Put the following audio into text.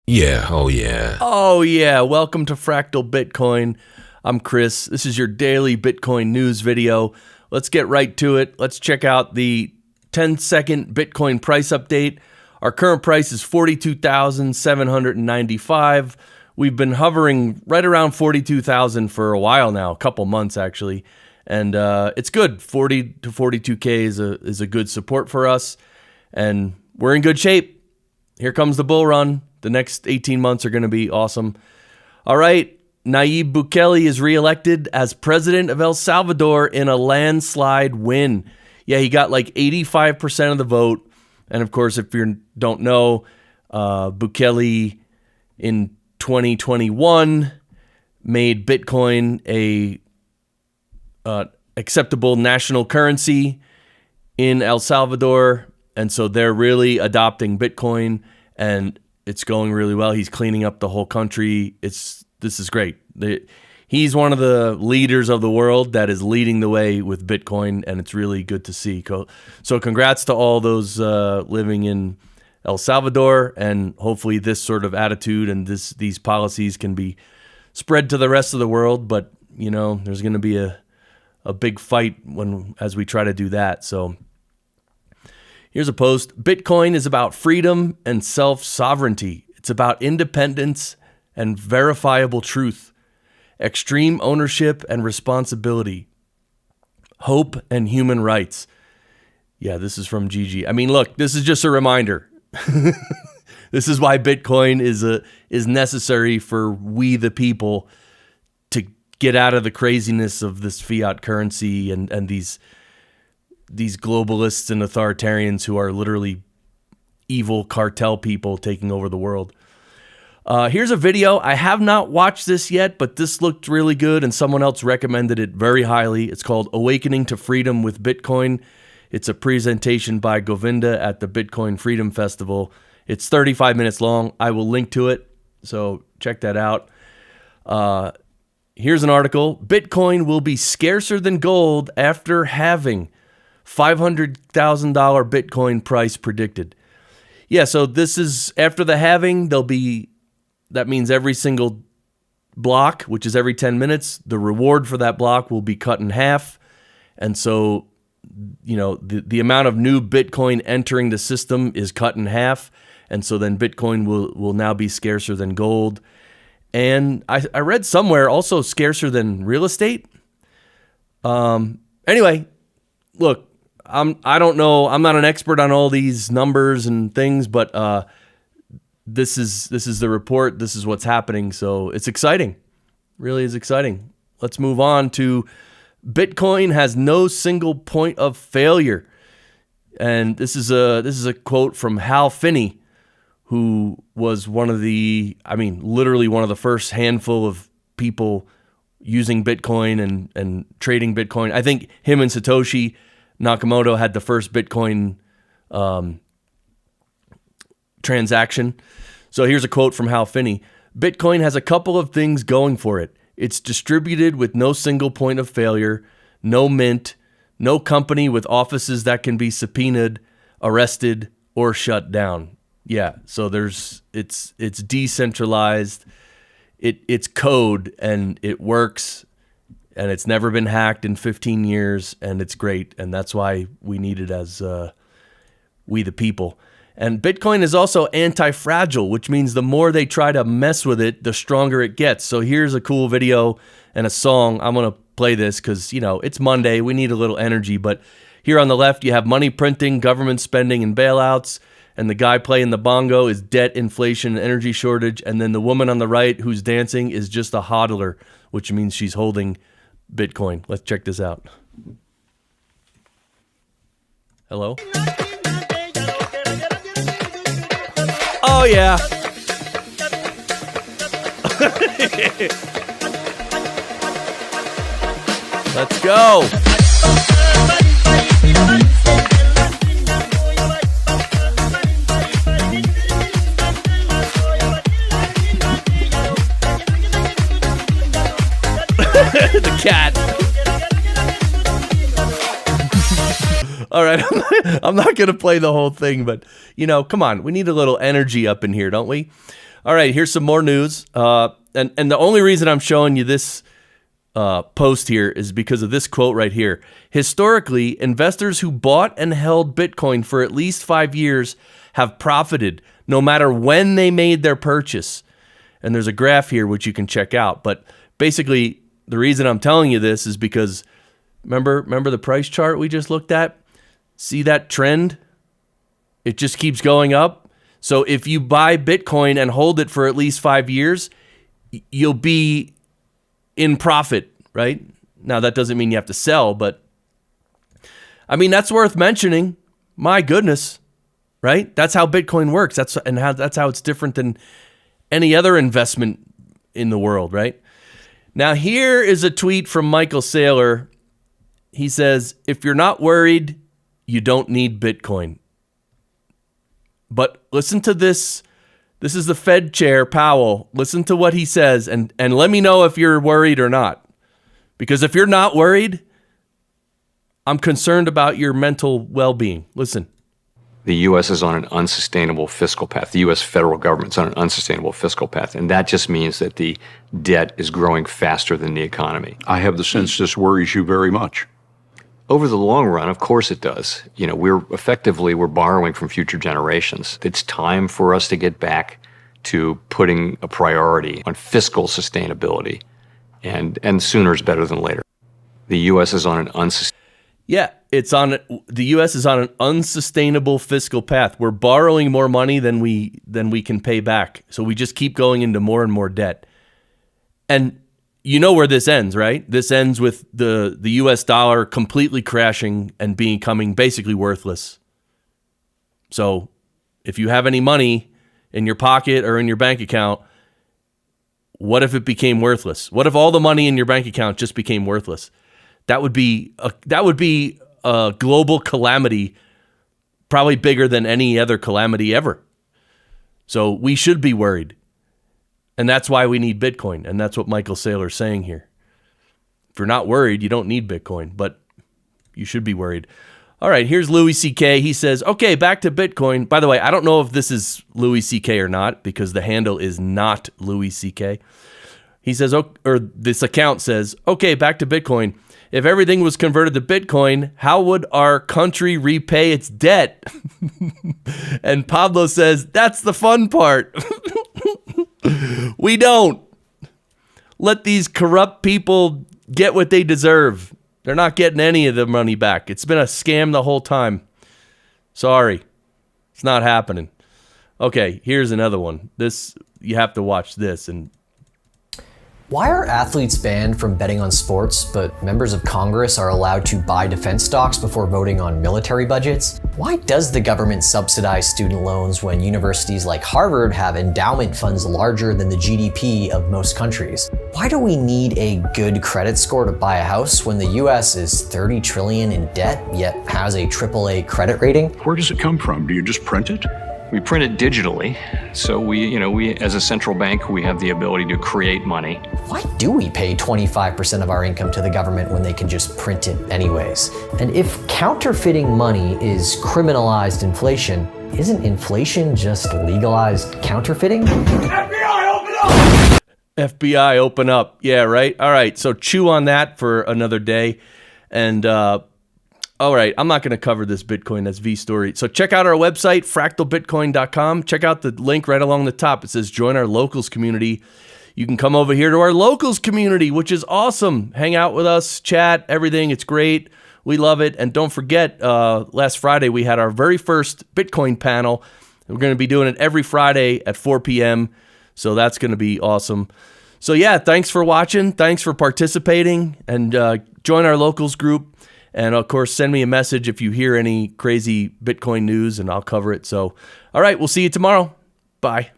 Yeah, oh yeah. Oh yeah, welcome to Fractal Bitcoin. I'm Chris. This is your daily Bitcoin news video. Let's get right to it. Let's check out the 10-second Bitcoin price update. Our current price is $42,795. We've been hovering right around 42,000 for a while now, a couple months actually. And it's good. 40 to 42K is a good support for us. And we're in good shape. Here comes the bull run. The next 18 months are going to be awesome. All right, Nayib Bukele is reelected as president of El Salvador in a landslide win. Yeah, he got like 85% of the vote. And of course, if you don't know, Bukele in 2021 made Bitcoin a acceptable national currency in El Salvador. And so they're really adopting Bitcoin, and it's going really well. He's cleaning up the whole country. This is great. He's one of the leaders of the world that is leading the way with Bitcoin, and it's really good to see. So congrats to all those living in El Salvador, and hopefully this sort of attitude and these policies can be spread to the rest of the world. But, you know, there's going to be a big fight as we try to do that. So here's a post. Bitcoin is about freedom and self-sovereignty. It's about independence and verifiable truth, extreme ownership and responsibility, hope and human rights. Yeah, this is from Gigi. I mean, look, this is just a reminder. This is why Bitcoin is necessary for we the people to get out of the craziness of this fiat currency and these globalists and authoritarians who are literally evil cartel people taking over the world. Here's a video. I have not watched this yet, but this looked really good and someone else recommended it very highly. It's called Awakening to Freedom with Bitcoin. It's a presentation by Govinda at the Bitcoin Freedom Festival. It's 35 minutes long. I will link to it, so check that out. Here's an article. Bitcoin will be scarcer than gold after halving. $500,000 Bitcoin price predicted. Yeah, so this is after the halving, that means every single block, which is every 10 minutes, the reward for that block will be cut in half. And so, you know, the amount of new Bitcoin entering the system is cut in half. And so then Bitcoin will now be scarcer than gold. And I read somewhere also scarcer than real estate. Anyway, look, I don't know. I'm not an expert on all these numbers and things, but this is the report. This is what's happening. So it's exciting. Really is exciting. Let's move on to Bitcoin has no single point of failure. And this is a quote from Hal Finney, who was literally one of the first handful of people using Bitcoin and trading Bitcoin. I think him and Satoshi Nakamoto had the first Bitcoin transaction. So here's a quote from Hal Finney. Bitcoin has a couple of things going for it. It's distributed with no single point of failure, no mint, no company with offices that can be subpoenaed, arrested, or shut down. Yeah, so it's decentralized. It's code and it works. And it's never been hacked in 15 years, and it's great. And that's why we need it as we the people. And Bitcoin is also antifragile, which means the more they try to mess with it, the stronger it gets. So here's a cool video and a song. I'm going to play this because, you know, it's Monday. We need a little energy. But here on the left, you have money printing, government spending, and bailouts. And the guy playing the bongo is debt, inflation, and energy shortage. And then the woman on the right who's dancing is just a hodler, which means she's holding Bitcoin. Let's check this out. Hello? Oh, yeah. Let's go. The cat. All right, I'm not going to play the whole thing, but, come on. We need a little energy up in here, don't we? All right, here's some more news. And the only reason I'm showing you this post here is because of this quote right here. Historically, investors who bought and held Bitcoin for at least 5 years have profited no matter when they made their purchase. And there's a graph here which you can check out. But basically, the reason I'm telling you this is because remember the price chart we just looked at? See that trend? It just keeps going up. So if you buy Bitcoin and hold it for at least 5 years, you'll be in profit, right? Now, that doesn't mean you have to sell, but I mean, that's worth mentioning. My goodness, right? That's how Bitcoin works. That's how it's different than any other investment in the world, right? Now, here is a tweet from Michael Saylor. He says, if you're not worried, you don't need Bitcoin. But listen to this. This is the Fed chair, Powell. Listen to what he says and let me know if you're worried or not. Because if you're not worried, I'm concerned about your mental well-being. Listen. The U.S. is on an unsustainable fiscal path. The U.S. federal government's on an unsustainable fiscal path. And that just means that the debt is growing faster than the economy. I have the sense this worries you very much. Over the long run, of course it does. We're borrowing from future generations. It's time for us to get back to putting a priority on fiscal sustainability. And sooner is better than later. The U.S. is on an unsustainable... Yeah, the U.S. is on an unsustainable fiscal path. We're borrowing more money than we can pay back. So we just keep going into more and more debt. And you know where this ends, right? This ends with the U.S. dollar completely crashing and becoming basically worthless. So if you have any money in your pocket or in your bank account, what if it became worthless? What if all the money in your bank account just became worthless? That would be a global calamity, probably bigger than any other calamity ever. So we should be worried. And that's why we need Bitcoin. And that's what Michael Saylor is saying here. If you're not worried, you don't need Bitcoin, but you should be worried. All right, here's Louis C.K. He says, okay, back to Bitcoin. By the way, I don't know if this is Louis C.K. or not because the handle is not Louis C.K. He says, or this account says, okay, back to Bitcoin. If everything was converted to Bitcoin, how would our country repay its debt? And Pablo says, that's the fun part. We don't. Let these corrupt people get what they deserve. They're not getting any of the money back. It's been a scam the whole time. Sorry. It's not happening. Okay, here's another one. You have to watch this. And why are athletes banned from betting on sports, but members of Congress are allowed to buy defense stocks before voting on military budgets? Why does the government subsidize student loans when universities like Harvard have endowment funds larger than the GDP of most countries? Why do we need a good credit score to buy a house when the US is $30 trillion in debt, yet has a AAA credit rating? Where does it come from? Do you just print it? We print it digitally, so we as a central bank, we have the ability to create money. Why do we pay 25% of our income to the government when they can just print it anyways? And if counterfeiting money is criminalized inflation, isn't inflation just legalized counterfeiting? FBI, open up! FBI, open up. Yeah, right? All right, so chew on that for another day. And all right, I'm not going to cover this Bitcoin SV story. So check out our website, fractalbitcoin.com. Check out the link right along the top. It says join our locals community. You can come over here to our locals community, which is awesome. Hang out with us, chat, everything. It's great. We love it. And don't forget, last Friday we had our very first Bitcoin panel. We're going to be doing it every Friday at 4 p.m. So that's going to be awesome. So yeah, thanks for watching. Thanks for participating. And join our locals group. And, of course, send me a message if you hear any crazy Bitcoin news, and I'll cover it. So, all right, we'll see you tomorrow. Bye.